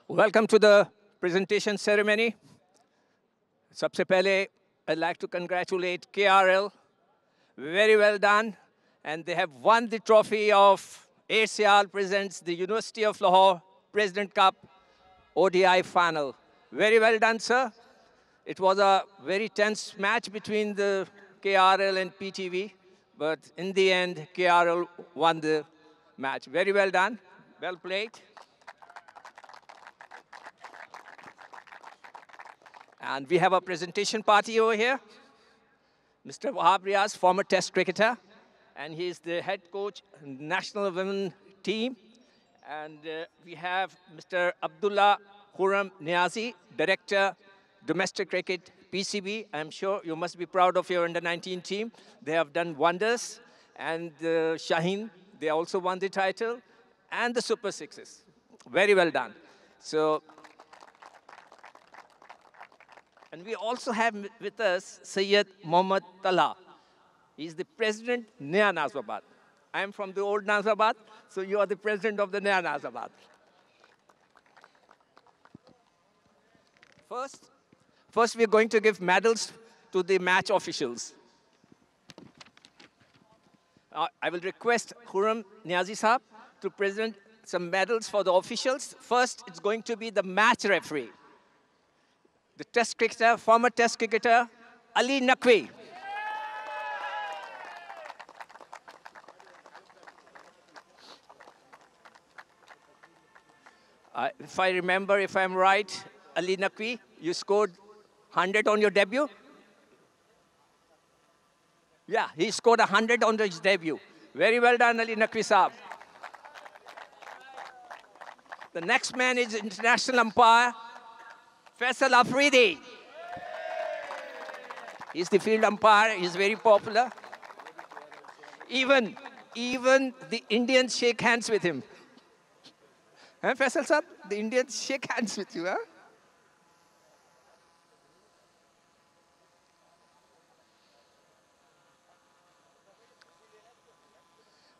Welcome to the presentation ceremony. सबसे पहले, I'd like to congratulate KRL. Very well done. And they have won the trophy of ACL presents the University of Lahore President Cup ODI final. Very well done, sir. It was a very tense match between the KRL and PTV, but in the end, KRL won the match. Very well done. Well played. And we have a presentation party over here. Mr. Wahab Riaz, former Test cricketer, and he's the head coach, national women team. And we have Mr. Abdullah Khurram Niazi, director, domestic cricket, PCB. I'm sure you must be proud of your under-19 team. They have done wonders. And Shaheen, they also won the title, and the Super Sixes. Very well done. So. And we also have with us Sayyid Mohammad Talha. He's the president, Naya Nazabad. I am from the old Nazabad, so you are the president of the Naya Nazabad. First, we're going to give medals to the match officials. I will request Khurram Niazi Sahab to present some medals for the officials. First, it's going to be the match referee. The Test cricketer, former Test cricketer, Ali Naqvi. If I remember, if I'm right, Ali Naqvi, you scored 100 on your debut? Yeah, he scored 100 on his debut. Very well done, Ali Naqvi Saab. The next man is international umpire, Faisal Afridi. He's the field umpire. He's very popular. Even the Indians shake hands with him. Huh, Faisal Sahab? The Indians shake hands with you, huh?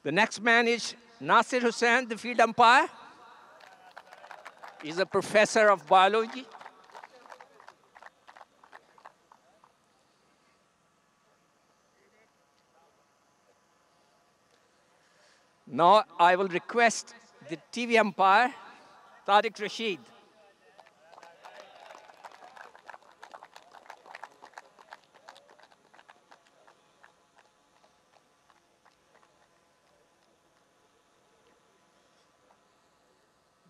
The next man is Nasir Hussain, the field umpire. He's a professor of biology. Now, I will request the TV umpire, Tariq Rashid.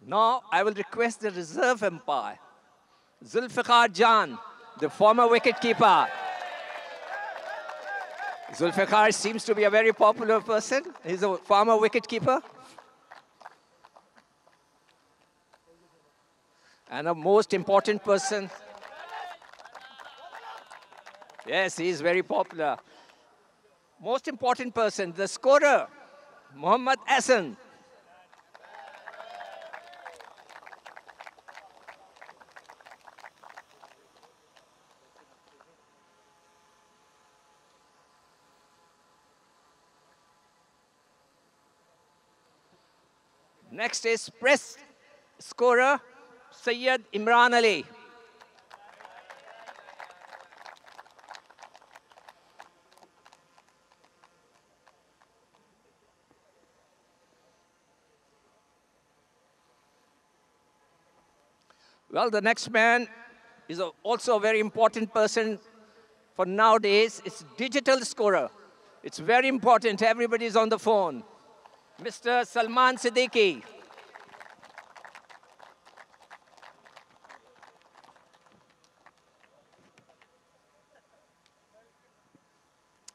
Now, I will request the reserve umpire, Zulfiqar Jan, the former wicketkeeper. Zulfiqar seems to be a very popular person. He's a former wicketkeeper. And a most important person. Yes, he's very popular. Most important person, the scorer, Muhammad Hassan. Next is press scorer, Sayyid Imran Ali. Well, the next man is also a very important person for nowadays. It's digital scorer. It's very important. Everybody's on the phone. Mr. Salman Siddiqui.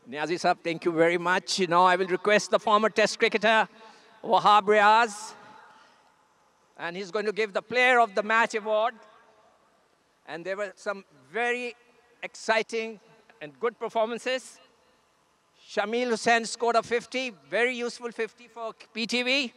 Niazi Sahab, thank you very much. Now I will request the former Test cricketer, Wahab Riaz. And he's going to give the Player of the Match award. And there were some very exciting and good performances. Shamil Hussain scored a 50, very useful 50 for PTV.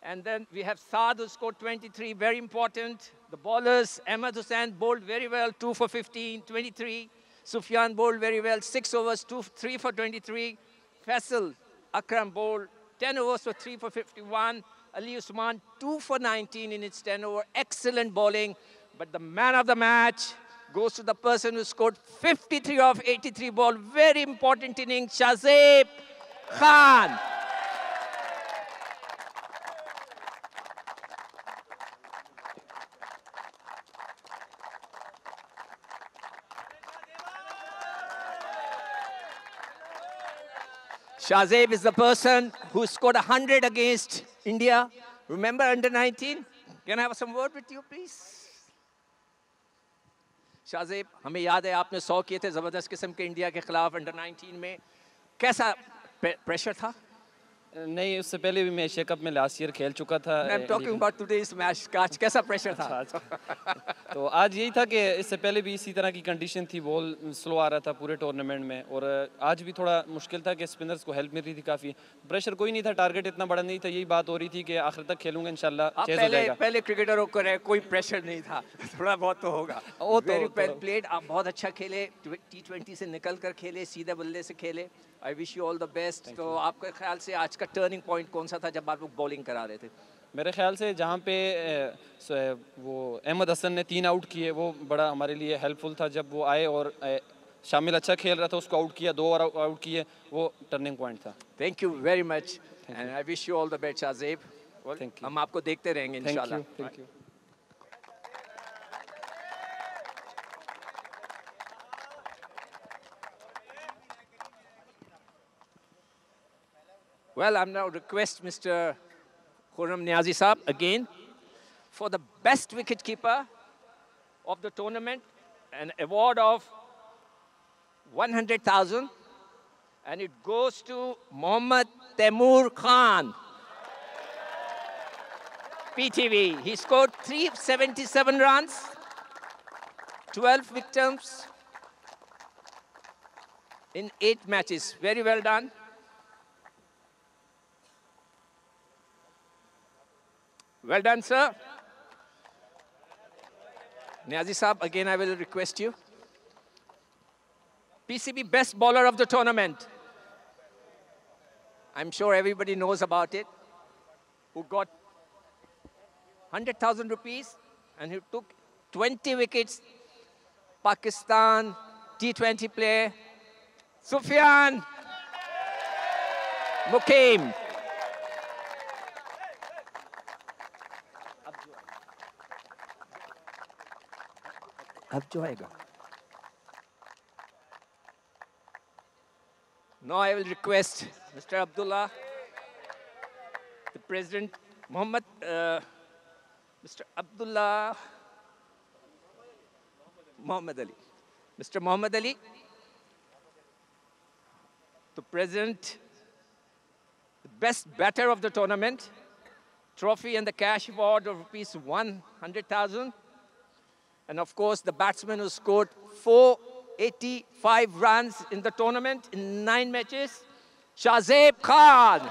And then we have Saad who scored 23, very important. The bowlers, Ahmed Hussain bowled very well, 2 for 15, 23. Sufyan bowled very well, 6 overs, 3 for 23. Faisal Akram bowled 10 overs for 3 for 51. Ali Usman 2 for 19 in its 10 over. Excellent bowling. But the man of the match goes to the person who scored 53 of 83 ball. Very important innings, Shahzeb Khan. Shahzeb is the person who scored 100 against India. Remember under 19? Can I have some word with you, please? Shahzeb, हमें याद है आपने 100 किए थे ज़बरदस्त किस्म के India के खिलाफ अंडर 19 में. कैसा प्रेशर था? नहीं, उससे पहले भी मैं एशिया कप में लास्ट ईयर खेल चुका था. I am talking about today's match. आज कैसा प्रेशर था? तो आज यही था कि इससे पहले भी इसी तरह की कंडीशन थी, बॉल स्लो आ रहा था पूरे टूर्नामेंट में, और आज भी थोड़ा मुश्किल था कि स्पिनर्स को हेल्प मिल रही थी काफ़ी. प्रेशर कोई नहीं था, टारगेट इतना बड़ा नहीं था, यही बात हो रही थी कि आखिर तक खेलूंगा इंशाल्लाह चेज़ हो जाएगा. पहले क्रिकेटरों को कोई प्रेशर नहीं था, थोड़ा बहुत तो होगा. वो वेरी वेल प्लेड, आप बहुत अच्छा खेले, T20 से निकल कर खेले, सीधे बल्ले से खेले. I wish you all the best. तो आपके ख्याल से आज का टर्निंग पॉइंट कौन सा था जब आप लोग बॉलिंग करा रहे थे? मेरे ख्याल से जहाँ पे वो अहमद हसन ने 3 आउट किए, वो बड़ा हमारे लिए हेल्पफुल था. जब वो आए और शामिल अच्छा खेल रहा था, उसको आउट किया, 2 और आउट किए, वो टर्निंग पॉइंट था. Thank you very much and I wish you all the best Shahzeb. हम आपको देखते रहेंगे इंशाल्लाह. Thank you. Well, I'm now request Mr. Khurram Niazi Saab again for the best wicketkeeper of the tournament, an award of 100,000, and it goes to Mohammad Taimur Khan, PTV. He scored 377 runs, 12 victims in 8 matches. Very well done. Well done, sir. Niazi Saab, again I will request you. PCB best bowler of the tournament. I'm sure everybody knows about it. Who got 100,000 rupees and who took 20 wickets. Pakistan T20 player, Sufyan Mukim. अब जो आएगा. Now I will request Mr. Abdullah, the President Mr. Abdullah Muhammad Ali. Mr. Muhammad Ali, the President, the best batter of the tournament, trophy and the cash award of rupees 100,000. And of course, the batsman who scored 485 runs in the tournament in 9 matches, Shahzeb Khan.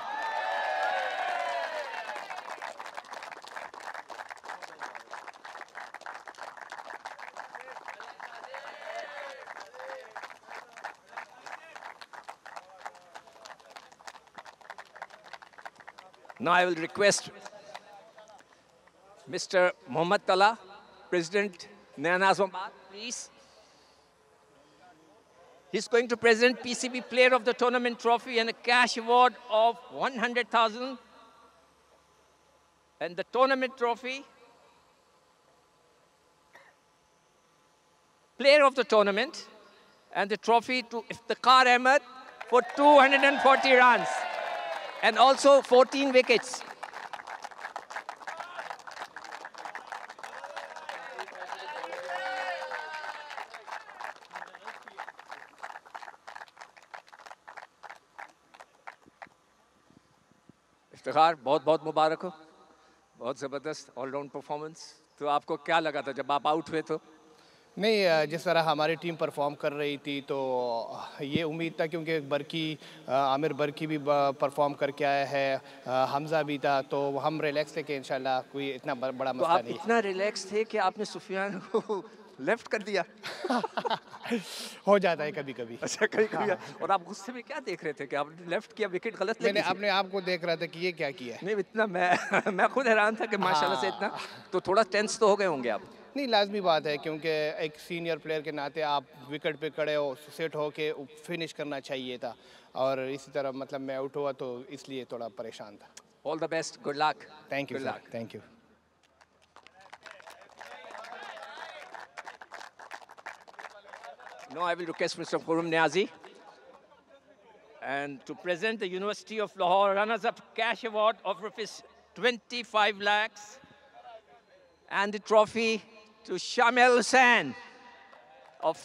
Now I will request Mr. Mohammad Tala, President Naya Nazimabad, please. He's going to present PCB Player of the Tournament trophy and a cash award of 100,000. And the tournament trophy, Player of the Tournament, and the trophy to Iftikhar Ahmed for 240 runs and also 14 wickets. Iftikhar, बहुत बहुत मुबारक हो. बहुत ज़बरदस्त all-round performance. तो आपको क्या लगा था जब आप आउट हुए? तो नहीं, जिस तरह हमारी टीम परफॉर्म कर रही थी तो ये उम्मीद था, क्योंकि आमिर बरकी भी परफॉर्म करके आया है, हमज़ा भी था, तो हम रिलैक्स थे कि इंशाल्लाह कोई इतना बड़ा तो मसला आप नहीं इतना रिलैक्स थे कि आपने सुफियान को लेफ्ट कर दिया। हो जाता है कभी कभी। अच्छा, कहीं कहीं और आप गुस्से में क्या देख रहे थे कि आपने लेफ्ट किया, विकेट गलत लगी मैंने थी? अपने आप को देख रहा था कि ये क्या किया है। नहीं इतना मैं खुद हैरान था कि माशाल्लाह से इतना, तो थोड़ा टेंस तो हो गए होंगे आप। नहीं, लाजमी बात है, क्योंकि एक सीनियर प्लेयर के नाते आप विकेट पे खड़े हो, सेट हो के फिनिश करना चाहिए था, और इसी तरह मतलब मैं आउट हुआ तो इसलिए थोड़ा परेशान था। All the best, good luck. Thank you sir, thank you. Now I will request Mr. Khurram Niazi and to present the University of Lahore runners-up cash award of rupees 25 lakhs and the trophy to Shamil Hussain of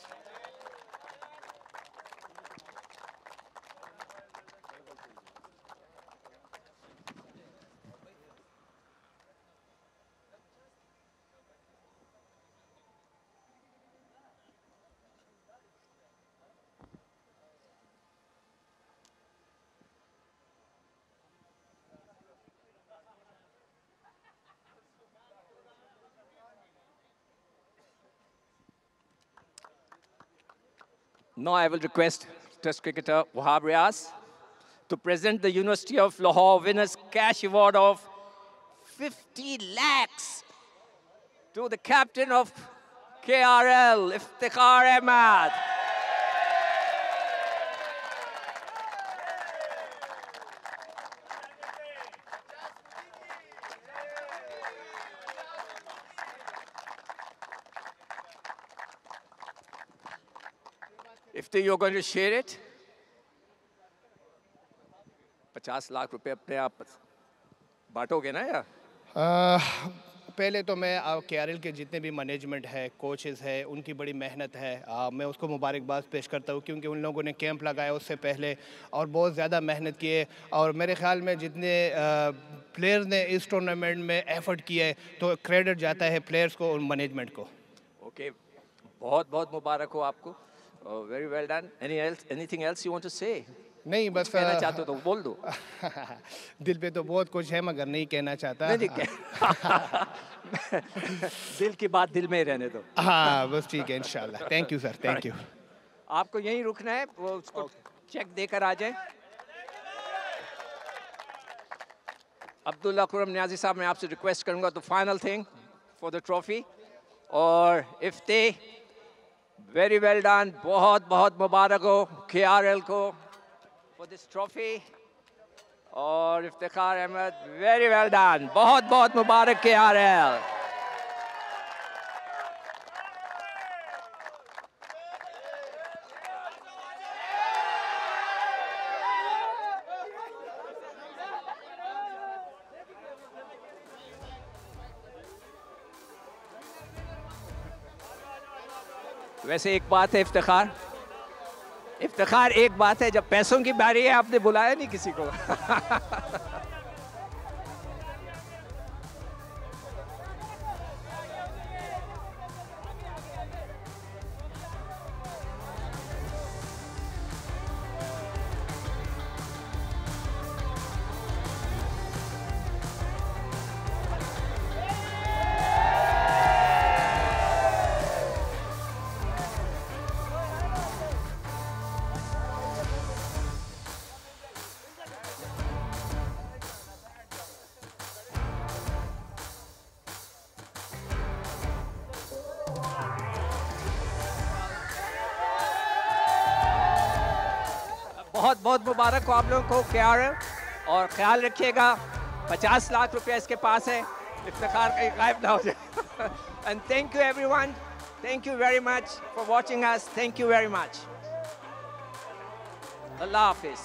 Now I will request Test cricketer Wahab Riaz to present the University of Lahore winners cash award of 50 lakhs to the captain of KRL, Iftikhar Ahmed. Ifti, you're going to share it? 50 lakh रुपए अपने आप बांटोगे ना यार? पहले तो मैं KRL के जितने भी मैनेजमेंट है, कोचेस है, उनकी बड़ी मेहनत है, मैं उसको मुबारकबाद पेश करता हूँ, क्योंकि उन लोगों ने कैंप लगाया उससे पहले और बहुत ज़्यादा मेहनत की है, और मेरे ख्याल में जितने प्लेयर्स ने इस टूर्नामेंट में एफर्ट किया है तो क्रेडिट जाता है प्लेयर्स को और मैनेजमेंट को। ओके, बहुत बहुत मुबारक हो आपको। Very well done. Anything else you want to say? नहीं, बस कहना चाहते हो तो बोल दो। दिल पे तो बहुत कुछ है, मगर नहीं कहना चाहता। नहीं, दिल की बात दिल में ही रहने दो। हाँ, बस ठीक है, इंशाल्लाह। Thank you sir, thank you. आपको यहीं रुकना है, वो उसको चेक देकर आ जाए। अब्दुल्ला खुर्रम नियाजी साहब, मैं आपसे रिक्वेस्ट करूंगा तो final thing for the trophy. और इफ्ते, वेरी वेल डन, बहुत बहुत मुबारक हो KRL को for this trophy। और Iftikhar Ahmad, very well done, बहुत बहुत मुबारक KRL। वैसे एक बात है इफ्तिखार, एक बात है, जब पैसों की बारी है आपने बुलाया नहीं किसी को। बहुत बहुत मुबारक हो आप लोगों को KRL, और ख्याल रखिएगा 50 लाख रुपया इसके पास है, इफ्तिखार कहीं गायब ना हो जाए। And thank you everyone, thank you very much for watching us, thank you very much. Allah Hafiz.